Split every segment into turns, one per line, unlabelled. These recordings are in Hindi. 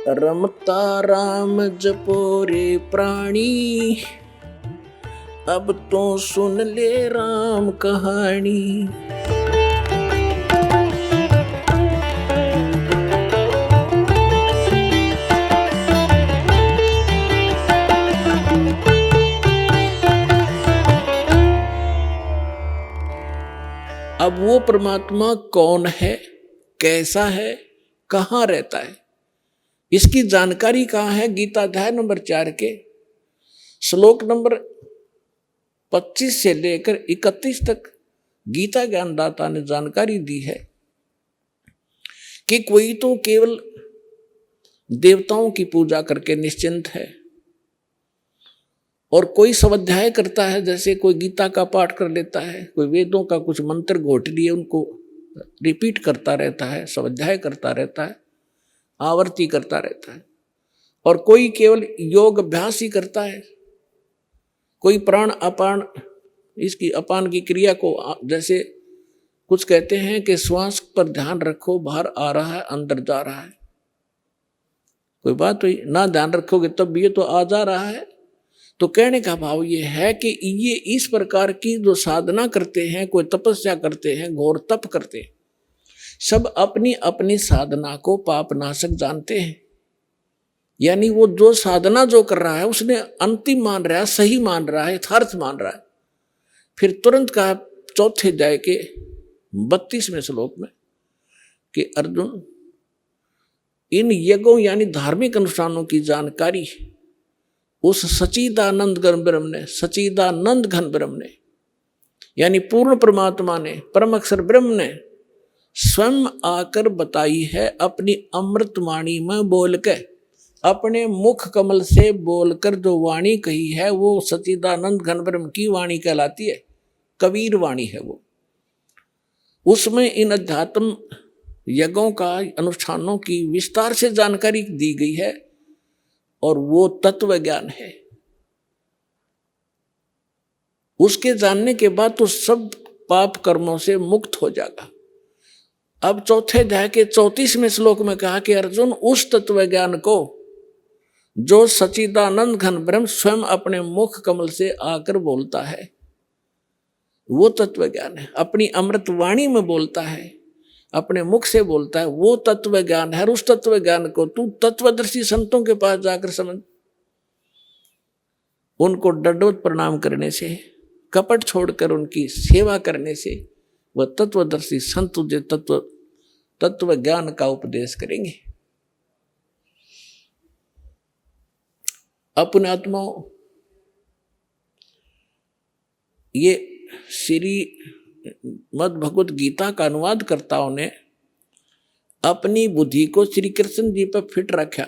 रमता राम जपो रे प्राणी, अब तो सुन ले राम कहानी। अब वो परमात्मा कौन है, कैसा है, कहाँ रहता है, इसकी जानकारी कहाँ है। गीता अध्याय नंबर 4 के श्लोक नंबर 25 से लेकर 31 तक गीता ज्ञानदाता ने जानकारी दी है कि कोई तो केवल देवताओं की पूजा करके निश्चिंत है, और कोई स्वाध्याय करता है, जैसे कोई गीता का पाठ कर लेता है, कोई वेदों का कुछ मंत्र घोट लिए उनको रिपीट करता रहता है, स्वाध्याय करता रहता है, आवर्ती करता रहता है। और कोई केवल योग अभ्यास ही करता है, कोई प्राण अपान, इसकी अपान की क्रिया को, जैसे कुछ कहते हैं कि श्वास पर ध्यान रखो, बाहर आ रहा है अंदर जा रहा है, कोई बात हुई ना ध्यान रखोगे तब भी ये तो आ जा रहा है। तो कहने का भाव ये है कि ये इस प्रकार की जो साधना करते हैं, कोई तपस्या करते हैं, घोर तप करते हैं, सब अपनी अपनी साधना को पापनाशक जानते हैं। यानी वो जो साधना जो कर रहा है उसने अंतिम मान रहा है, सही मान रहा है, यथार्थ मान रहा है। फिर तुरंत कहा चौथे अध्याय के 32वें श्लोक में कि अर्जुन, इन यज्ञों यानी धार्मिक अनुष्ठानों की जानकारी उस सच्चिदानंद घन ब्रह्म ने, सच्चिदानंद घन ब्रह्म ने, यानी पूर्ण परमात्मा ने, परम अक्षर ब्रह्म ने स्वयं आकर बताई है, अपनी अमृत वाणी में बोल के, अपने मुख कमल से बोलकर जो वाणी कही है वो सच्चिदानंद घन ब्रह्म की वाणी कहलाती है, कबीर वाणी है वो। उसमें इन अध्यात्म यज्ञों का, अनुष्ठानों की विस्तार से जानकारी दी गई है, और वो तत्व ज्ञान है। उसके जानने के बाद तो सब पाप कर्मों से मुक्त हो जाएगा। अब चौथे अध्याय के 34वें श्लोक में कहा कि अर्जुन, उस तत्व ज्ञान को जो सच्चिदानंद घन ब्रह्म स्वयं अपने मुख कमल से आकर बोलता है, वो तत्व ज्ञान है। अपनी अमृत वाणी में बोलता है, अपने मुख से बोलता है, वो तत्व ज्ञान है। और उस तत्व ज्ञान को तू तत्वदर्शी संतों के पास जाकर समझ, उनको दंडवत प्रणाम करने से, कपट छोड़कर उनकी सेवा करने से वह तत्वदर्शी संत तुझे तत्व ज्ञान का उपदेश करेंगे। अपने आत्माओं, ये श्री मद भगवत गीता का अनुवाद कर्ताओं ने अपनी बुद्धि को श्री कृष्ण जी पर फिट रखा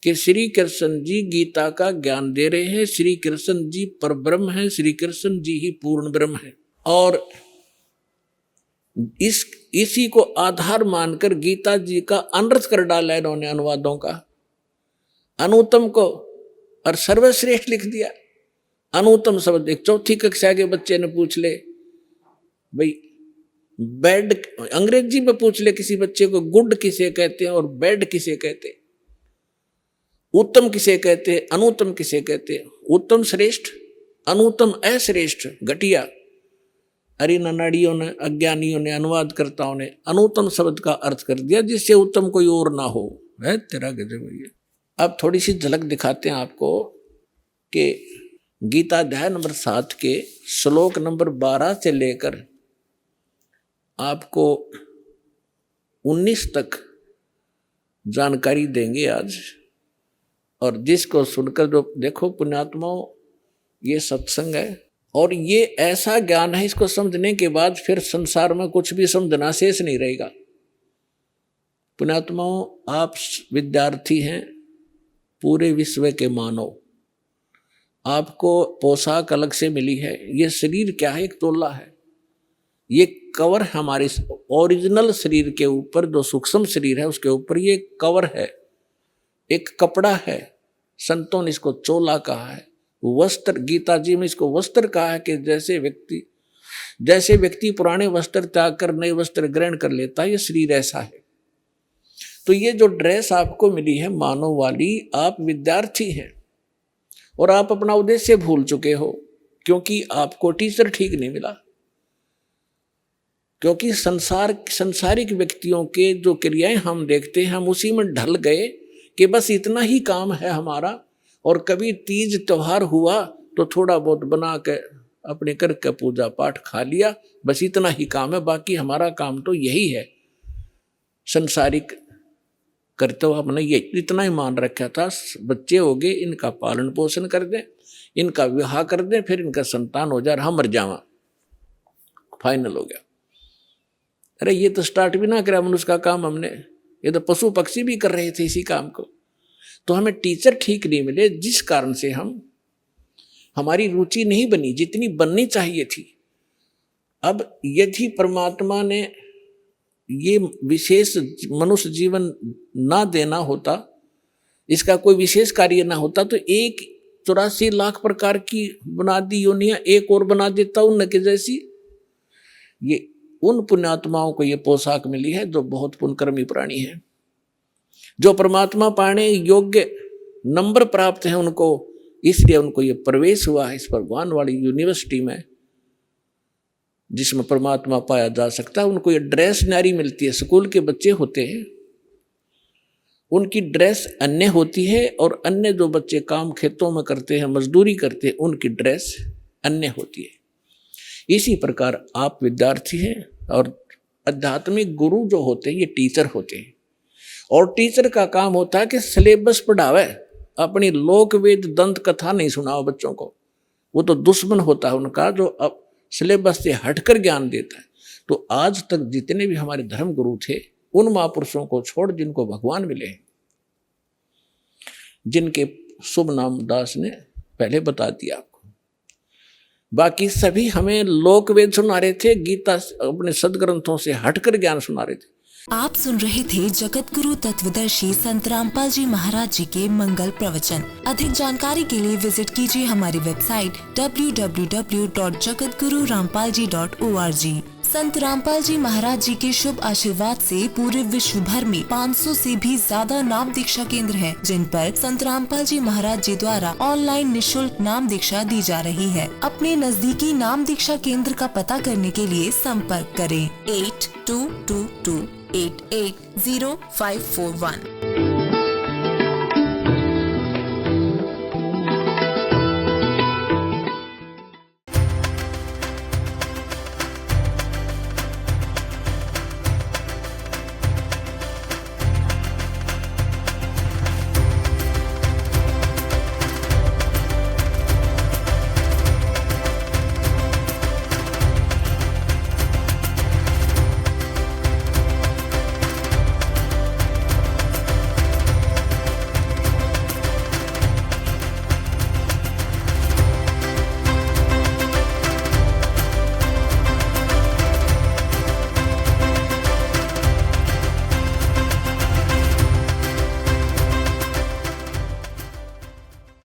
कि श्री कृष्ण जी गीता का ज्ञान दे रहे हैं, श्री कृष्ण जी परब्रह्म हैं, श्री कृष्ण जी ही पूर्ण ब्रह्म है। और इसी को आधार मानकर गीता जी का अनर्थ कर डाला इन्होंने अनुवादों का, अनुत्तम को और सर्वश्रेष्ठ लिख दिया। अनुत्तम शब्द एक चौथी कक्षा के बच्चे ने पूछ ले, भाई बेड, अंग्रेजी में पूछ ले किसी बच्चे को, गुड किसे कहते हैं और बेड किसे कहते हैं, उत्तम किसे कहते हैं, अनुत्तम किसे कहते हैं। उत्तम श्रेष्ठ, अनुत्तम अश्रेष्ठ, घटिया। अरे ननाड़ियों ने, अज्ञानियों ने, अनुवादकर्ताओं ने अनुत्तम शब्द का अर्थ कर दिया जिससे उत्तम कोई और ना हो। है तेरा गजब भैया। अब थोड़ी सी झलक दिखाते हैं आपको कि गीता अध्याय नंबर 7 के श्लोक नंबर 12 से लेकर आपको 19 तक जानकारी देंगे आज। और जिसको सुनकर जो देखो पुण्यात्माओं, ये सत्संग है और ये ऐसा ज्ञान है, इसको समझने के बाद फिर संसार में कुछ भी समझना शेष नहीं रहेगा। पुण्यात्माओं, आप विद्यार्थी हैं, पूरे विश्व के मानव, आपको पोशाक अलग से मिली है। ये शरीर क्या है? एक तोला है, ये कवर हमारे ओरिजिनल शरीर के ऊपर, जो सूक्ष्म शरीर है उसके ऊपर ये कवर है, एक कपड़ा है। संतों ने इसको चोला कहा है, वस्त्र, गीता जी में इसको वस्त्र कहा है कि जैसे व्यक्ति पुराने वस्त्र त्याग कर नए वस्त्र ग्रहण कर लेता है, ये शरीर ऐसा है। तो ये जो ड्रेस आपको मिली है मानव वाली, आप विद्यार्थी हैं और आप अपना उद्देश्य भूल चुके हो, क्योंकि आपको टीचर ठीक नहीं मिला। क्योंकि संसारिक व्यक्तियों के जो क्रियाएं हम देखते हैं, हम उसी में ढल गए कि बस इतना ही काम है हमारा, और कभी तीज त्योहार हुआ तो थोड़ा बहुत बना के अपने करके पूजा पाठ खा लिया, बस इतना ही काम है, बाकी हमारा काम तो यही है। संसारिक करते हुए हमने ये इतना ही मान रखा था, बच्चे हो गए, इनका पालन पोषण कर दें, इनका विवाह कर दें, फिर इनका संतान हो जाए, हम मर जावा, फाइनल हो गया। अरे ये तो स्टार्ट भी ना करा मनुष्य का काम हमने, ये तो पशु पक्षी भी कर रहे थे इसी काम को। तो हमें टीचर ठीक नहीं मिले, जिस कारण से हमारी रुचि नहीं बनी जितनी बननी चाहिए थी। अब यदि परमात्मा ने ये विशेष मनुष्य जीवन ना देना होता, इसका कोई विशेष कार्य ना होता, तो 84 लाख प्रकार की बना दी योनियां एक और बना देता उनके जैसी। ये उन पुण्यात्माओं को ये पोशाक मिली है जो बहुत पुण्यकर्मी प्राणी है, जो परमात्मा पाने योग्य नंबर प्राप्त है उनको, इसलिए उनको ये प्रवेश हुआ है इस भगवान वाली यूनिवर्सिटी में जिसमें परमात्मा पाया जा सकता है। उनको ये ड्रेस न्यारी मिलती है। स्कूल के बच्चे होते हैं, उनकी ड्रेस अन्य होती है, और अन्य जो बच्चे काम खेतों में करते हैं, मजदूरी करते हैं, उनकी ड्रेस अन्य होती है। इसी प्रकार आप विद्यार्थी हैं और आध्यात्मिक गुरु जो होते हैं ये टीचर होते हैं, और टीचर का काम होता है कि सिलेबस पढ़ावे, अपनी लोक वेद दंत कथा नहीं सुनाओ बच्चों को। वो तो दुश्मन होता है उनका जो अब सिलेबस से हटकर ज्ञान देता है। तो आज तक जितने भी हमारे धर्म गुरु थे, उन महापुरुषों को छोड़ जिनको भगवान मिले हैं, जिनके शुभ नाम दास ने पहले बता दिया आपको, बाकी सभी हमें लोक वेद सुना रहे थे, गीता अपने सदग्रंथों से हटकर ज्ञान सुना रहे थे।
आप सुन रहे थे जगत गुरु तत्वदर्शी संत रामपाल जी महाराज जी के मंगल प्रवचन। अधिक जानकारी के लिए विजिट कीजिए हमारी वेबसाइट www.jagatgururampalji.org। संत रामपाल जी महाराज जी के शुभ आशीर्वाद से पूरे विश्व भर में 500 से भी ज्यादा नाम दीक्षा केंद्र हैं, जिन पर संत रामपाल जी महाराज जी द्वारा ऑनलाइन निशुल्क नाम दीक्षा दी जा रही है। अपने नजदीकी नाम दीक्षा केंद्र का पता करने के लिए संपर्क करें 8222880541।